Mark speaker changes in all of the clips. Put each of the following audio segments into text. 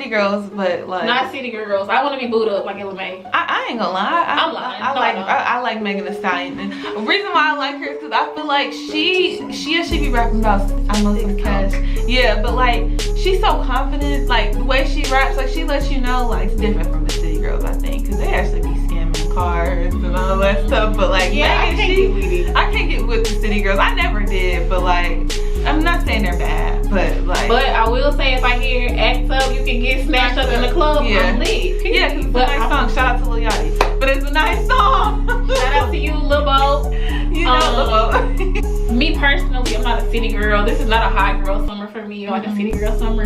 Speaker 1: city girls, but like
Speaker 2: not city girls. I want to be booed up like Ella Mai.
Speaker 1: I ain't gonna lie.
Speaker 2: I'm lying.
Speaker 1: I like Megan Thee Stallion. And the reason why I like her is because I feel like she be rapping about I know some cash. Yeah, but like she's so confident. Like the way she raps, like she lets you know like it's different from the city girls. I think because they actually be scamming cars and all that stuff. But like
Speaker 2: yeah,
Speaker 1: Megan, I can't get with the city girls. I never did, but like I'm not saying they're bad, but like.
Speaker 2: But I will say if I hear act up, you can get snatched up in the club.
Speaker 1: Yeah.
Speaker 2: I'm lit.
Speaker 1: Yeah, because it's a nice song. Shout out to Lil Yachty. But it's a nice song.
Speaker 2: Shout out to you, Lil Bo.
Speaker 1: You know, Lil Bo.
Speaker 2: Me personally, I'm not a city girl. This is not a hot girl summer for me, or like a city girl summer.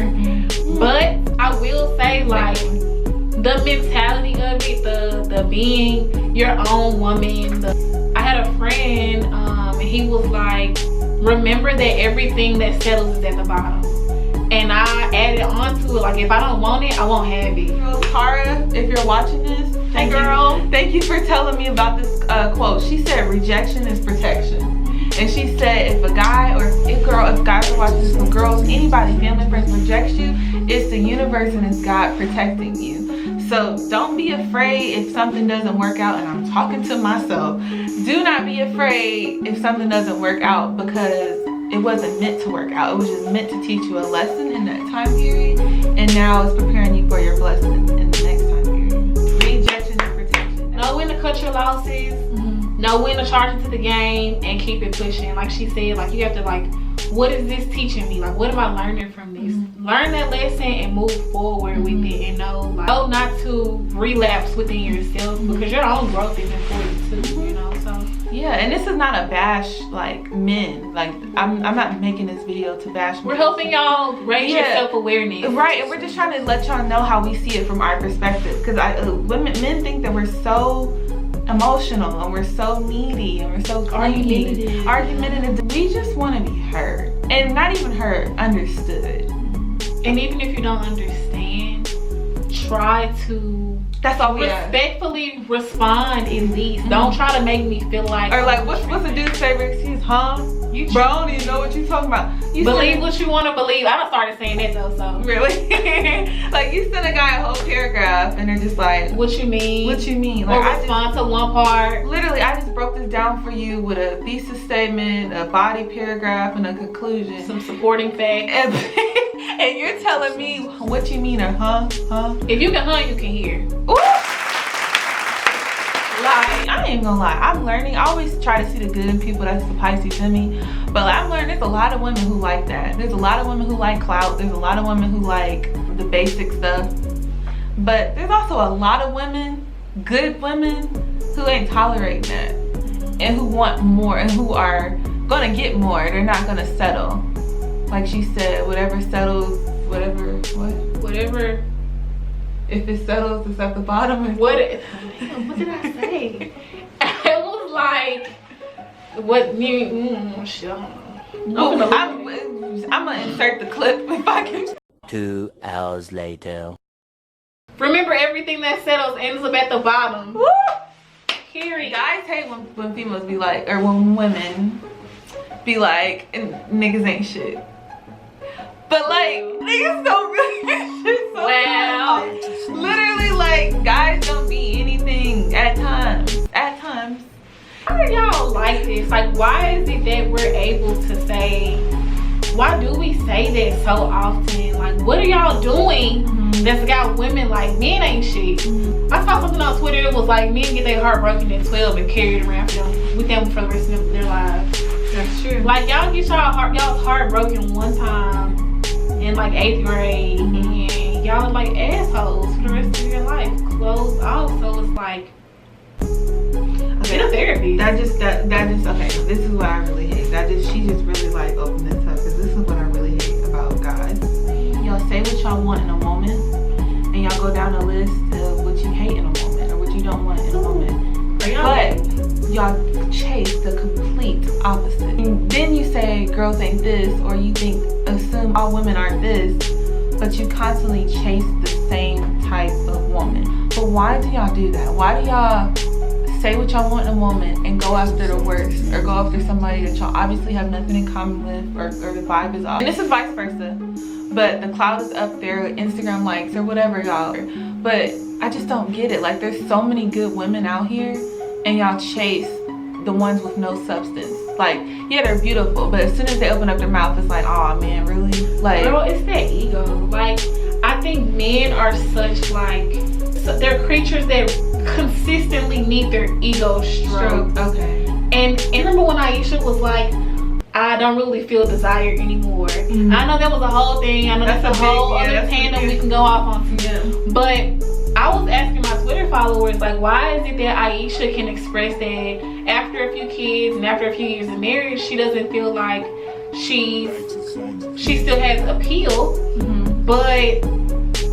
Speaker 2: But I will say like the mentality of it, the being your own woman. I had a friend and he was like, remember that everything that settles is at the bottom. And I added on to it, like if I don't want it, I won't have it.
Speaker 1: Tara, if you're watching this,
Speaker 2: hey girl,
Speaker 1: thank you for telling me about this quote. She said rejection is protection. And she said if a guy or if guys are watching this, if girls, anybody, family, friends rejects you, it's the universe and it's God protecting you. So don't be afraid if something doesn't work out, and I'm talking to myself. Do not be afraid if something doesn't work out because it wasn't meant to work out. It was just meant to teach you a lesson in that time period, and now it's preparing you for your blessing in the next time period. Rejection and protection.
Speaker 2: Know when to cut your losses, know when to charge into the game, and keep it pushing. Like she said, like you have to like, what is this teaching me? Like what am I learning from this? Learn that lesson and move forward with it, and know not to relapse within yourself because your own growth is important too, you know. So
Speaker 1: yeah, and this is not a bash like men. Like I'm not making this video to bash men.
Speaker 2: We're helping y'all raise your self-awareness,
Speaker 1: right? And we're just trying to let y'all know how we see it from our perspective, because men think that we're so emotional and we're so needy and we're so argumentative. We just want to be heard, and not even heard, understood.
Speaker 2: And even if you don't understand, try to respectfully respond at least. Don't try to make me feel like,
Speaker 1: or like what's the dude's favorite excuse? Bro, I don't even know what you're talking about. You
Speaker 2: believe what you want to believe. I done started saying that though, so.
Speaker 1: Really? Like you send a guy a whole paragraph and they're just like,
Speaker 2: what you mean?
Speaker 1: What you mean?
Speaker 2: Or
Speaker 1: Like,
Speaker 2: respond to one part.
Speaker 1: Literally, I just broke this down for you with a thesis statement, a body paragraph, and a conclusion.
Speaker 2: Some supporting facts.
Speaker 1: And you're telling me what you mean or huh?
Speaker 2: If you can you can hear.
Speaker 1: Ooh. Like, I ain't gonna lie, I'm learning. I always try to see the good in people. That's the Pisces in me. But I'm learning there's a lot of women who like that. There's a lot of women who like clout. There's a lot of women who like the basic stuff. But there's also a lot of women, good women, who ain't tolerating that. And who want more and who are gonna get more. They're not gonna settle. Like she said, whatever settles, whatever. If it settles, it's at the bottom.
Speaker 2: What did I say? It was like, what you, shit. I'm
Speaker 1: gonna insert the clip if I can.
Speaker 3: 2 hours later.
Speaker 2: Remember, everything that settles ends up at the bottom.
Speaker 1: Woo!
Speaker 2: Period.
Speaker 1: Guys hate when females be like, or when women be like, niggas ain't shit. But like, niggas don't really get shit so
Speaker 2: well.
Speaker 1: Literally, like, guys don't be anything at times.
Speaker 2: Why are y'all like this? Like, why is it that we're able to say, why do we say that so often? Like, what are y'all doing that's got women like, men ain't shit? I saw something on Twitter, it was like, men get their heart broken at 12 and carried around with them for the rest of their lives.
Speaker 1: That's true.
Speaker 2: Like, y'all get y'all's heart broken one time in like 8th grade, and y'all are like assholes for the rest of your life. Closed off. So it's like, get a therapy.
Speaker 1: That just okay. This is what I really hate. She just really like opened this up, because this is what I really hate about guys. Y'all say what y'all want in a moment, and y'all go down a list of what you hate in a moment or what you don't want in a moment. But y'all chase the complete opposite. And then you say girls ain't this, or you assume all women aren't this, but you constantly chase the same type of woman. But why do y'all do that? Why do y'all say what y'all want in a moment and go after the worst, or go after somebody that y'all obviously have nothing in common with, or the vibe is off. And this is vice versa, but the cloud is up there with Instagram likes or whatever, y'all. But I just don't get it. Like, there's so many good women out here, and y'all chase the ones with no substance. Like, yeah, they're beautiful, but as soon as they open up their mouth, it's like, oh man, really? Like,
Speaker 2: girl, it's that ego. Like, I think men are such like, they're creatures that consistently need their ego stroked.
Speaker 1: Okay.
Speaker 2: And remember when Aisha was like, I don't really feel desire anymore. I know that was a whole thing. I know that's a whole other tandem we can go off on.
Speaker 1: Yeah.
Speaker 2: But I was asking my Twitter followers, like, why is it that Aisha can express that after a few kids and after a few years of marriage, she doesn't feel like she still has appeal, but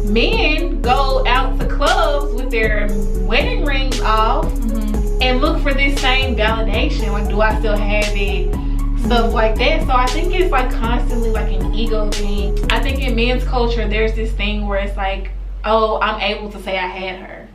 Speaker 2: men go out to clubs with their wedding rings off and look for this same validation, like, do I still have it, stuff like that. So I think it's like constantly like an ego thing. I think in men's culture there's this thing where it's like, oh, I'm able to say I had her,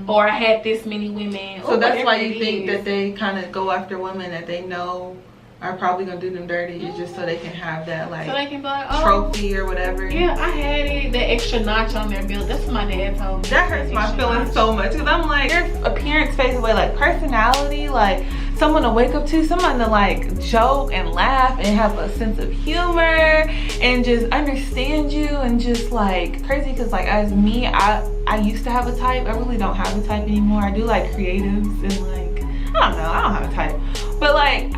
Speaker 2: or I had this many women.
Speaker 1: So that's why you think that they kind of go after women that they know are probably gonna do them dirty, is just so they can have that, like,
Speaker 2: so they can be like, oh,
Speaker 1: trophy or whatever.
Speaker 2: Yeah, I had it, that extra notch on their belt. That's what my dad told me.
Speaker 1: That hurts my feelings so much, because I'm like, your appearance fades away, like personality, like someone to wake up to, someone to like joke and laugh and have a sense of humor and just understand you, and just like crazy, because like as me, I used to have a type. I really don't have a type anymore. I do like creatives and like, I don't know, I don't have a type, but like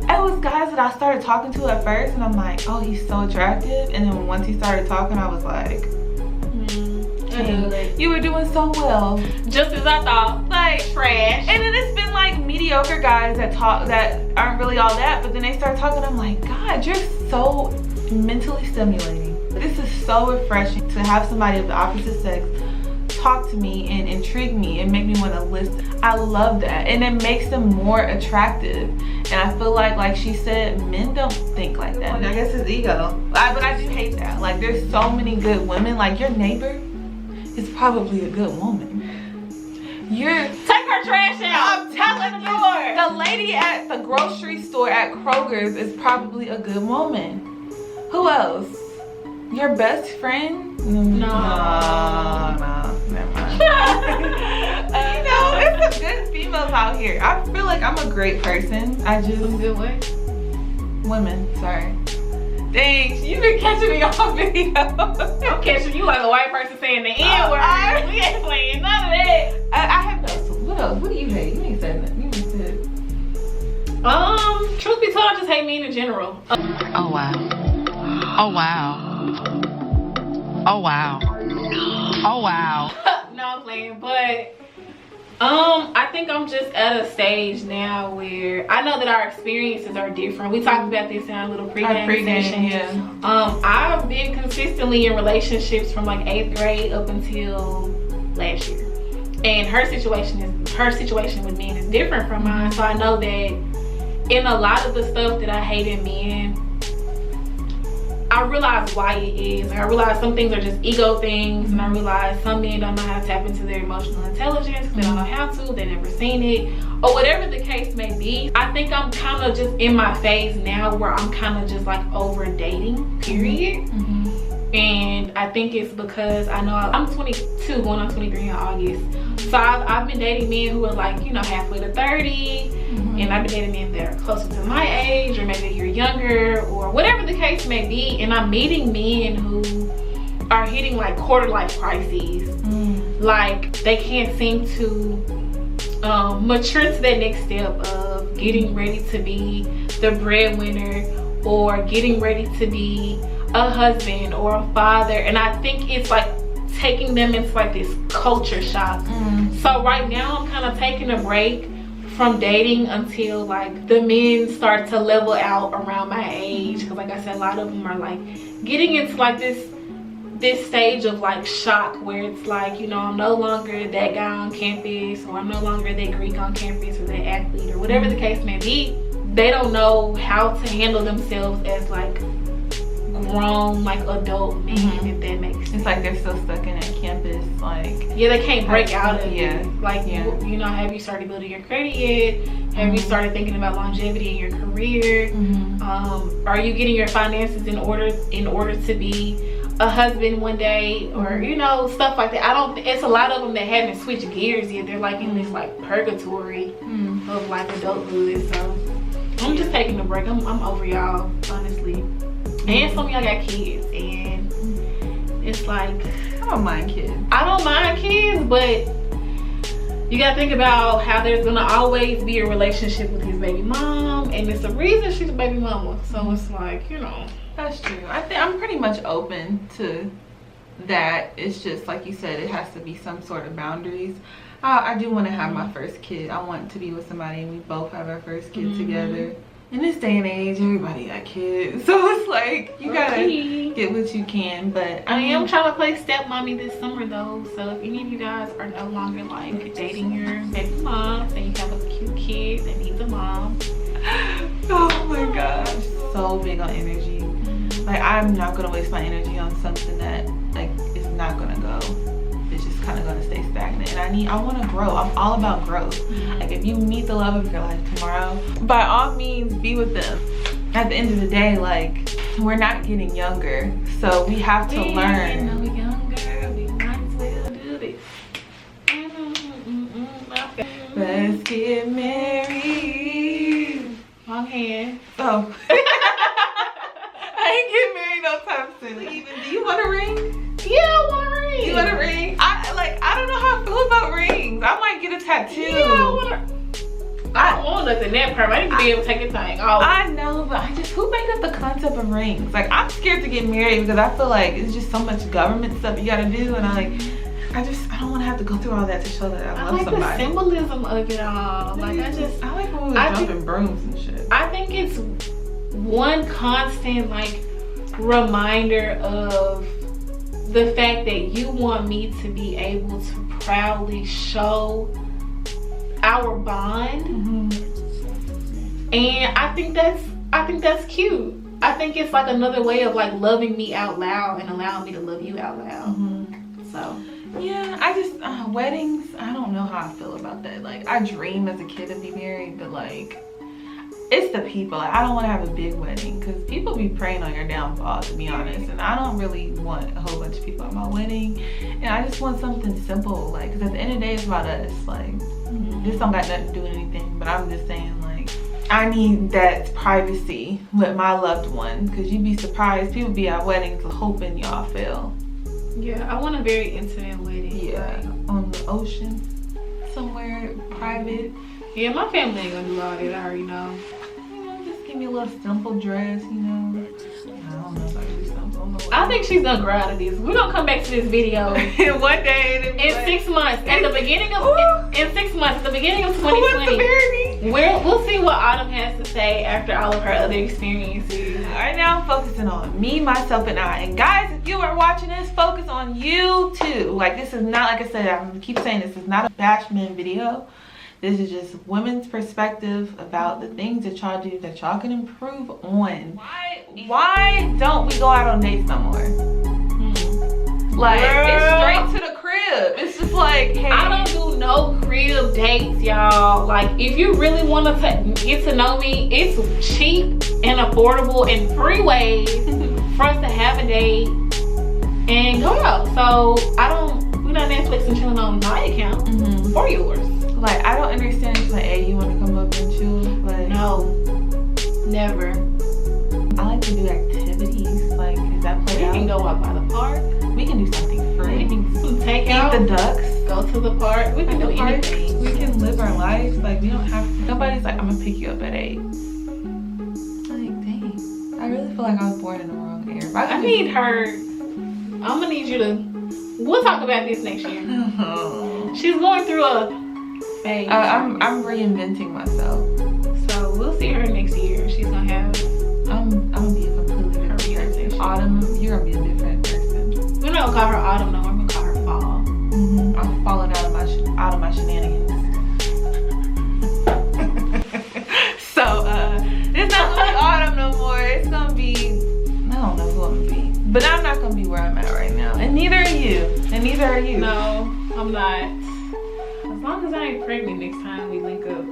Speaker 1: it was guys that I started talking to at first and I'm like, oh, he's so attractive, and then once he started talking I was like, dang, you were doing so well,
Speaker 2: just as I thought. Like, trash.
Speaker 1: And then it's been like mediocre guys that talk that aren't really all that, but then they start talking, I'm like, God, you're so mentally stimulating. This is so refreshing to have somebody of the opposite sex talk to me and intrigue me and make me want to listen. I love that, and it makes them more attractive. And I feel like she said, men don't think like that. I guess it's ego, but I do hate that. Like, there's so many good women. Like, your neighbor is probably a good woman.
Speaker 2: Take her trash out.
Speaker 1: I'm telling you, the lady at the grocery store at Kroger's is probably a good woman. Who else? Your best friend? No, never mind. You know, it's some good females out here. I feel like I'm a great person. I just...
Speaker 2: Good way.
Speaker 1: Women, sorry. Dang, you've been catching me on video.
Speaker 2: I'm catching you like a white person saying the N-word. We ain't playing none of that.
Speaker 1: I have no... What else? What do you hate? You ain't said nothing. You ain't said...
Speaker 2: Truth be told, I just hate men in general.
Speaker 4: Oh wow. Oh wow. Oh wow. Oh wow.
Speaker 2: No, I'm playing, but I think I'm just at a stage now where I know that our experiences are different. We talked about this in our little pregame session.
Speaker 1: Yeah.
Speaker 2: I've been consistently in relationships from like 8th grade up until last year, and her situation with men is different from mine. So I know that in a lot of the stuff that I hate in men, I realize why it is. I realize some things are just ego things, and I realize some men don't know how to tap into their emotional intelligence. They don't know how to, they've never seen it, or whatever the case may be. I think I'm kind of just in my phase now where I'm kind of just like over dating, period. And I think it's because I know I'm 22 going on 23 in August. So I've been dating men who are like, you know, halfway to 30. And I've been dating men that are closer to my age, or maybe a year younger, or whatever the case may be. And I'm meeting men who are hitting like quarter life crises. Like, they can't seem to mature to that next step of getting ready to be the breadwinner, or getting ready to be a husband or a father. And I think it's like taking them into like this culture shock. So right now I'm kind of taking a break from dating until like the men start to level out around my age, because like I said, a lot of them are like getting into like this stage of like shock where it's like, you know, I'm no longer that guy on campus, or I'm no longer that Greek on campus, or that athlete, or whatever the case may be. They don't know how to handle themselves as like grown, like adult men, if that makes sense.
Speaker 1: It's like they're still stuck in that campus it's like,
Speaker 2: yeah, they can't break out of
Speaker 1: yeah.
Speaker 2: it. Like, you know, have you started building your credit yet? Have you started thinking about longevity in your career? Are you getting your finances in order to be a husband one day, or you know, stuff like that? It's a lot of them that haven't switched gears yet. They're like in this like purgatory of like adulthood. So I'm just taking a break. I'm over y'all, honestly. And some of y'all got kids, and it's like,
Speaker 1: I don't mind kids.
Speaker 2: I don't mind kids, but you gotta think about how there's gonna always be a relationship with his baby mom, and it's a reason she's a baby mama. So it's like, you know.
Speaker 1: That's true. I think I'm pretty much open to that. It's just like you said, it has to be some sort of boundaries. I do want to have my first kid. I want to be with somebody and we both have our first kid together. In this day and age, everybody got kids, so it's like you gotta get what you can. But
Speaker 2: I am trying to play stepmommy this summer though. So if any of you guys are no longer like dating your baby moms and you have a cute kid that needs a mom,
Speaker 1: oh my gosh, so big on energy. Like, I'm not gonna waste my energy on something that like is not gonna go. It's just kind of gonna stay stagnant. And I want to grow. I'm all about growth. Like, if you meet the love of your life tomorrow, by all means, be with them. At the end of the day, like, we're not getting younger, so we have to learn.
Speaker 2: No younger, we might as well do this.
Speaker 1: Let's get married.
Speaker 2: Long hand.
Speaker 1: Oh. I ain't getting married no time soon. Even, do you want a ring?
Speaker 2: Yeah, I want a ring.
Speaker 1: You want a ring? I don't know how I feel about rings. I might get a tattoo.
Speaker 2: Yeah, I don't want nothing that permanent. I need to be able to take a thing off.
Speaker 1: I know, but who made up the concept of rings? Like, I'm scared to get married because I feel like it's just so much government stuff you gotta do, and I don't want to have to go through all that to show that I love somebody.
Speaker 2: The symbolism of it all. Like, I
Speaker 1: like when we were jumping brooms and shit.
Speaker 2: I think it's one constant like reminder of the fact that you want me to be able to proudly show our bond. And I think that's cute. I think it's like another way of like loving me out loud and allowing me to love you out loud. So
Speaker 1: yeah, I just weddings, I don't know how I feel about that. Like, I dream as a kid to be married, but like, it's the people. Like, I don't want to have a big wedding because people be preying on your downfall, to be honest, and I don't really want a whole bunch of people at my wedding. And I just want something simple, like, because at the end of the day, it's about us. Like, this don't got nothing to do with anything, but I'm just saying, like, I need that privacy with my loved one, because you'd be surprised, people be at weddings hoping y'all fail.
Speaker 2: Yeah, I want a very intimate wedding.
Speaker 1: Yeah, on the ocean, somewhere private.
Speaker 2: Yeah, my family ain't gonna do all that, I already know.
Speaker 1: You know, just give me a little simple dress, you know. I don't know if I can do something.
Speaker 2: I think she's gonna grow out of this. We're gonna come back to this video
Speaker 1: one day
Speaker 2: in 6 months. At the beginning of in 6 months, at the beginning of 2020. We'll see what Autumn has to say after all of her other experiences.
Speaker 1: Right now, I'm focusing on me, myself, and I. And guys, if you are watching this, focus on you too. Like, this is not, like I said, I keep saying this is not a bash men video. This is just women's perspective about the things that y'all do that y'all can improve on. Why don't we go out on dates no more? Like, it's straight to the crib. It's just like, hey.
Speaker 2: I don't do no crib dates, y'all. Like, if you really want to get to know me, it's cheap and affordable and free ways for us to have a date and go out. So we're not Netflix and chilling on my account or yours.
Speaker 1: Like, I don't understand. It's like, hey, you want to come up and chill? Like,
Speaker 2: no, never.
Speaker 1: I like to do activities. Like, is that played out?
Speaker 2: We can go out by the park.
Speaker 1: We can do something free.
Speaker 2: We can do some takeout.
Speaker 1: Feed the ducks.
Speaker 2: Go to the park. We can do anything.
Speaker 1: We can live our lives. Like, we don't have to. Nobody's like, I'm gonna pick you up at 8. Like, dang. I really feel like I was born in the wrong era.
Speaker 2: I need her. I'm gonna need you to. We'll talk about this next year. She's going through a phase.
Speaker 1: I'm reinventing myself.
Speaker 2: So we'll see her next year. She's gonna have.
Speaker 1: I'm gonna be a completely different person. Autumn, you're gonna be a different person.
Speaker 2: We're not gonna call her Autumn no more. We're gonna call her Fall.
Speaker 1: I'm falling out of my shenanigans. So it's not gonna be Autumn no more. It's gonna be, I don't know who I'm gonna be, but I'm not gonna be where I'm at right now, and neither are you. And And neither are you.
Speaker 2: No, I'm not. As long as I ain't pregnant next time we link up.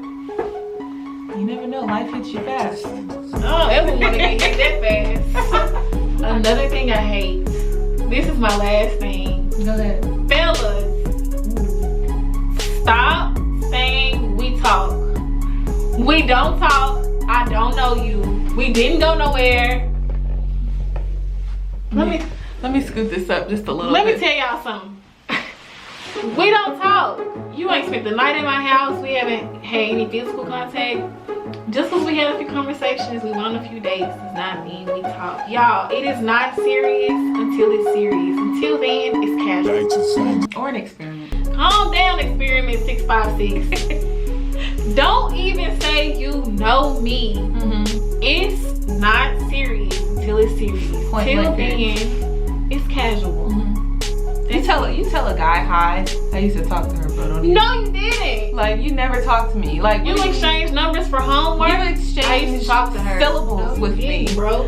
Speaker 1: You never know, life hits you fast.
Speaker 2: I don't ever want to get hit that fast. Another thing I hate. This is my last thing.
Speaker 1: Go ahead.
Speaker 2: Fellas, stop saying we talk. We don't talk. I don't know you. We didn't go nowhere.
Speaker 1: Let me scoot this up just a little bit.
Speaker 2: Let me tell y'all something. We don't talk. You ain't spent the night in my house. We haven't had any physical contact. Just because we had a few conversations, we went on a few dates, does not mean we talk. Y'all, it is not serious until it's serious. Until then, it's casual.
Speaker 1: Or an experiment.
Speaker 2: Calm down, experiment 656. Don't even say you know me. It's not serious until it's serious. Till then, it's casual.
Speaker 1: You tell a guy hi. I used to talk to her, bro. Don't even.
Speaker 2: No, you didn't.
Speaker 1: Like, you never talk to me. Like,
Speaker 2: You exchange numbers for homework.
Speaker 1: You
Speaker 2: I used
Speaker 1: exchange
Speaker 2: to talk to her.
Speaker 1: syllables with me,
Speaker 2: bro.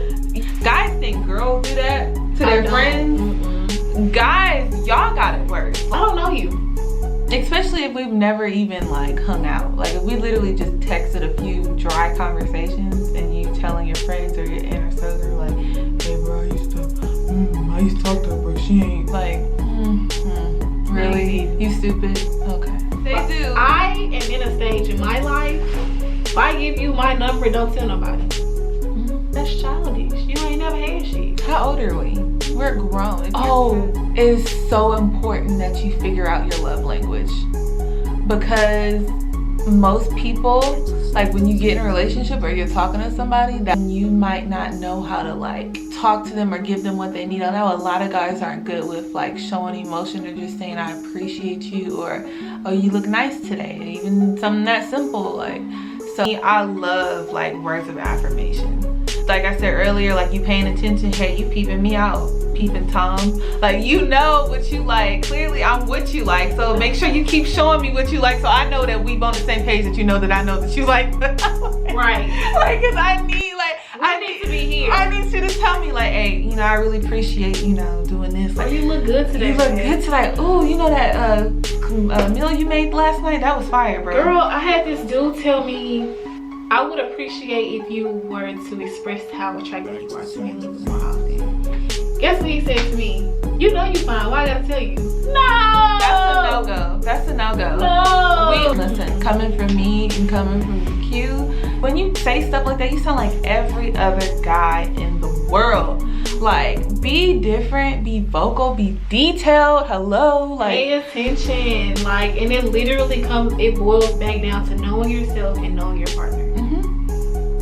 Speaker 1: Guys think girls do that to their friends. Guys, y'all got it worse.
Speaker 2: I don't know you.
Speaker 1: Especially if we've never even like hung out. Like if we literally just texted a few dry conversations and you telling your friends or your inner circle like, hey bro, I used to talk to her, but she ain't like, really? You stupid? Okay. They do.
Speaker 2: I am in a stage in my life. If I give you my number, don't tell nobody. That's childish. You ain't never had shit.
Speaker 1: How old are we? We're grown. It is so important that you figure out your love language, because most people, like when you get in a relationship or you're talking to somebody, that you might not know how to like talk to them or give them what they need. I know a lot of guys aren't good with like showing emotion or just saying I appreciate you or oh you look nice today, even something that simple. Like, so I love like words of affirmation. Like I said earlier, like you paying attention, hey, you peeping me out, peeping Tom. Like you know what you like. Clearly I'm what you like. So make sure you keep showing me what you like so I know that we on the same page, that you know that I know that you like.
Speaker 2: Right.
Speaker 1: Like, cause I need
Speaker 2: I need to be here.
Speaker 1: I need you to tell me like, hey, you know, I really appreciate, you know, doing this. Like,
Speaker 2: you look good today.
Speaker 1: You look good today. Ooh, you know that meal you made last night? That was fire, bro.
Speaker 2: Girl, I had this dude tell me I would appreciate if you were to express how attractive you are to me a little bit more often. Guess what he said to me? You know you fine. Why I gotta tell you? No!
Speaker 1: That's a no-go.
Speaker 2: No!
Speaker 1: Listen, coming from me and coming from Q, when you say stuff like that, you sound like every other guy in the world. Like, be different, be vocal, be detailed. Hello, like
Speaker 2: pay attention. Like, and it literally it boils back down to knowing yourself and knowing your partner.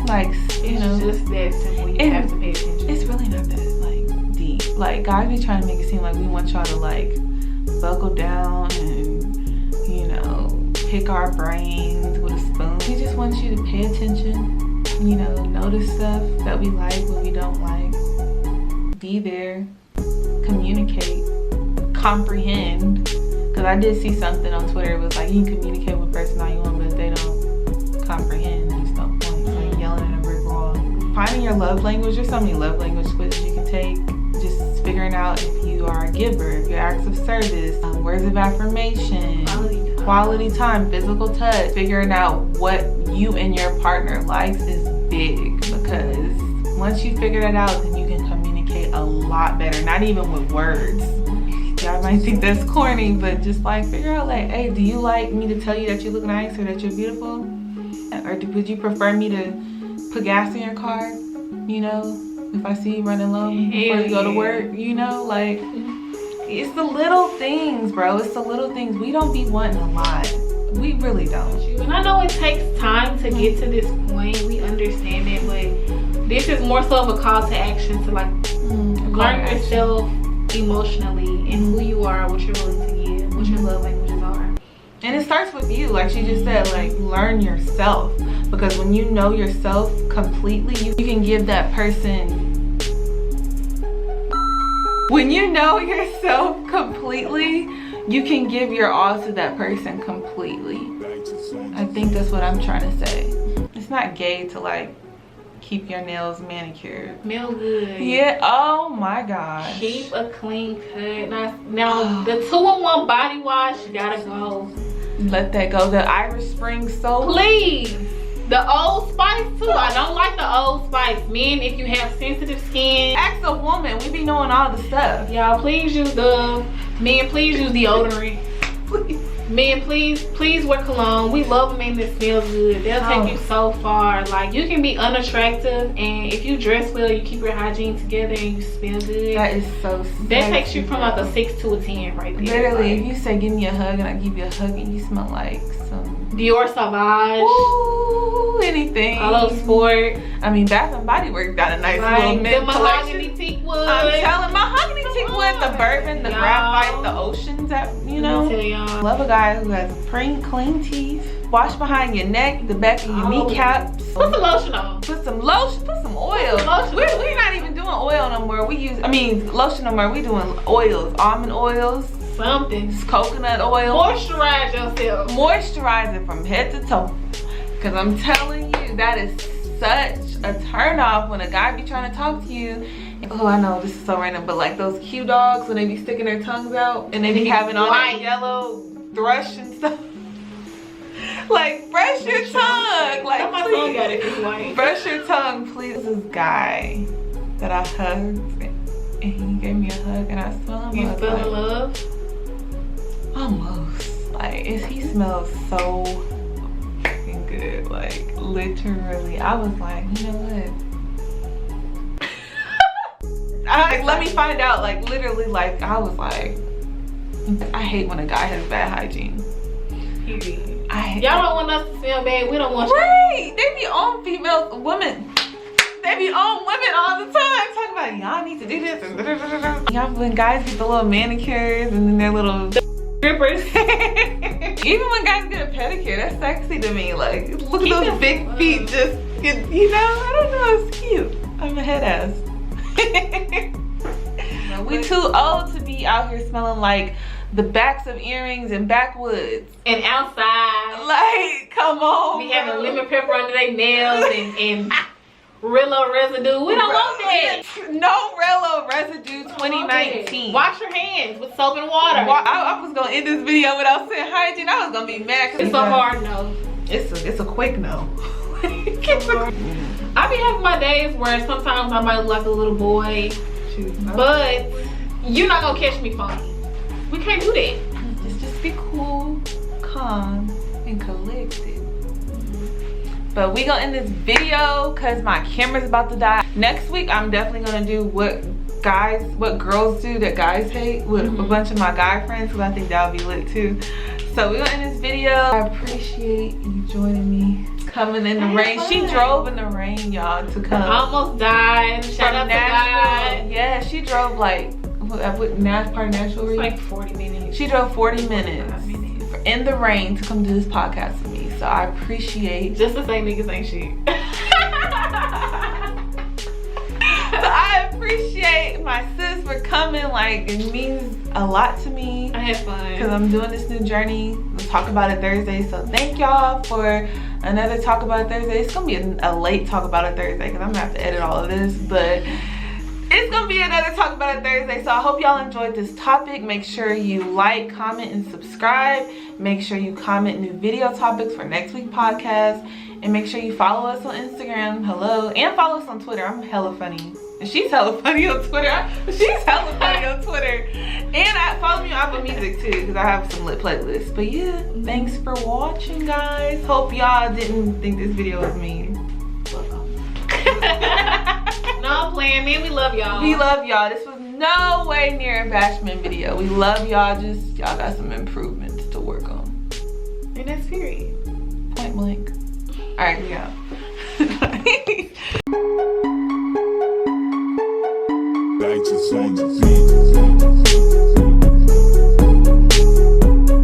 Speaker 1: Like, you know,
Speaker 2: it's just that simple. You have to pay attention.
Speaker 1: It's really not that like deep. Like, guys be trying to make it seem like we want y'all to like buckle down and, you know, pick our brains with a spoon. We just want you to pay attention, you know, notice stuff that we like, what we don't like. Be there, communicate, comprehend. Because I did see something on Twitter. It was like, you can communicate with a person all you want, but if they don't comprehend, there's no point. It's like yelling at a brick wall. Finding your love language, there's so many love language quizzes you can take. Just figuring out if you are a giver, if you're acts of service, words of affirmation, quality time, physical touch. Figuring out what you and your partner likes is big, because once you figure that out, then you can communicate a lot better. Not even with words. Y'all might think that's corny, but just like figure out like, hey, do you like me to tell you that you look nice or that you're beautiful? Or would you prefer me to put gas in your car? You know, if I see you running low before you go to work, you know, like it's the little things, bro. It's the little things. We don't be wanting a lot. We really don't.
Speaker 2: And I know it takes time to get to this point. We understand it, but this is more so of a call to action to like learn yourself emotionally and who you are, what you're willing to give, what your love languages are.
Speaker 1: And it starts with you, like she just said, like learn yourself. Because when you know yourself completely, you can give that person. When you know yourself completely, you can give your all to that person completely. I think that's what I'm trying to say. It's not gay to like keep your nails manicured.
Speaker 2: Smell good.
Speaker 1: Yeah. Oh my gosh.
Speaker 2: Keep a clean cut. Now the 2-in-1 body wash gotta go.
Speaker 1: Let that go. The Irish Spring soap.
Speaker 2: Please. The Old Spice too. I don't like the Old Spice. Men, if you have sensitive skin,
Speaker 1: Ask a woman. We be knowing all the stuff.
Speaker 2: y'all please use please use deodorant.
Speaker 1: Please.
Speaker 2: Men, please wear cologne. We love men that smell good. They'll take you so far. Like, you can be unattractive, and if you dress well, you keep your hygiene together, and you smell good.
Speaker 1: That is so sexy.
Speaker 2: That takes you from like a 6 to a 10 right there.
Speaker 1: Literally,
Speaker 2: Like,
Speaker 1: if you say give me a hug and I give you a hug and you smell like some
Speaker 2: Dior Sauvage,
Speaker 1: ooh, anything.
Speaker 2: Palo Sport,
Speaker 1: I mean, Bath and Body Works got a nice little
Speaker 2: like the
Speaker 1: mint
Speaker 2: mahogany
Speaker 1: collection.
Speaker 2: teak wood.
Speaker 1: I'm telling mahogany teak wood, the bourbon, the
Speaker 2: Y'all.
Speaker 1: graphite, the oceans, that you know.
Speaker 2: Let me tell y'all.
Speaker 1: Love a guy who has clean teeth. Wash behind your neck, the back of your kneecaps.
Speaker 2: Put some lotion on.
Speaker 1: Put some lotion, put some oil.
Speaker 2: Lotion.
Speaker 1: We're not even doing oil no more. Lotion no more. We doing oils, almond oils,
Speaker 2: Something.
Speaker 1: coconut oil.
Speaker 2: Moisturize yourself.
Speaker 1: Moisturizing from head to toe. Cause I'm telling you, that is such a turn off when a guy be trying to talk to you. Oh, I know this is so random, but like those Q dogs when they be sticking their tongues out and they be having all that yellow thrush and stuff. Like, brush your tongue. Like,
Speaker 2: my tongue got it this white.
Speaker 1: brush your tongue, please. This guy that I hugged, and he gave me a hug, and I smell him.
Speaker 2: You fell in love?
Speaker 1: Almost. Like, he smells so fucking good. Like, literally, I was like, you know what? Let me find out. Like, literally, like, I was like, I hate when a guy has bad hygiene.
Speaker 2: Period.
Speaker 1: Y'all
Speaker 2: don't want us to smell bad. We don't want
Speaker 1: right. They be on women. They be on women all the time. Talking about y'all need to do this. Y'all, when guys get the little manicures and then their little
Speaker 2: strippers.
Speaker 1: Even when guys get a pedicure, that's sexy to me. Like, look at those big feet just get, you know, I don't know, it's cute. I'm a head ass. We too old to be out here smelling like the backs of earrings and backwoods.
Speaker 2: And outside.
Speaker 1: Like, come on.
Speaker 2: We having lemon pepper under their nails and Rillo residue. We don't want that.
Speaker 1: No Rello residue 2019.
Speaker 2: Wash your hands with soap and water.
Speaker 1: I was gonna end this video without saying hygiene. I was gonna be mad.
Speaker 2: It's a hard no.
Speaker 1: It's a quick no.
Speaker 2: I be having my days where sometimes I might look like a little boy, but you're not gonna catch me funny. We can't do that.
Speaker 1: Just be cool, calm, and collected. But we gonna end this video because my camera's about to die. Next week, I'm definitely gonna do what girls do that guys hate with a bunch of my guy friends, because I think that'll be lit too. So we're gonna end this video. I appreciate you joining me. Coming in the rain. She drove in the rain, y'all, to come.
Speaker 2: I almost died. Shout out to God.
Speaker 1: Yeah, she drove like, part of Nashville.
Speaker 2: It's like 40 minutes.
Speaker 1: She drove 40 minutes in the rain to come do this podcast with me. So I appreciate.
Speaker 2: Just to say niggas ain't shit.
Speaker 1: So I appreciate my sis for coming. Like, it means a lot to me.
Speaker 2: I had fun.
Speaker 1: Because I'm doing this new journey. We'll talk about it Thursday. So thank y'all for another Talk About It Thursday. It's going to be a late Talk About It Thursday because I'm going to have to edit all of this. But it's going to be another Talk About It Thursday. So I hope y'all enjoyed this topic. Make sure you like, comment, and subscribe. Make sure you comment new video topics for next week's podcast. And make sure you follow us on Instagram. Hello. And follow us on Twitter. I'm hella funny. And she's hella funny on Twitter. She's hella funny on Twitter. And follow me on Apple Music too, because I have some lit playlists. But yeah, thanks for watching, guys. Hope y'all didn't think this video was mean.
Speaker 2: No, I'm playing, man. We love y'all.
Speaker 1: We love y'all. This was no way near a bashment video. We love y'all. Just y'all got some improvements to work on.
Speaker 2: And that's period.
Speaker 1: Point blank. All right, we out.
Speaker 5: Lights on the beat.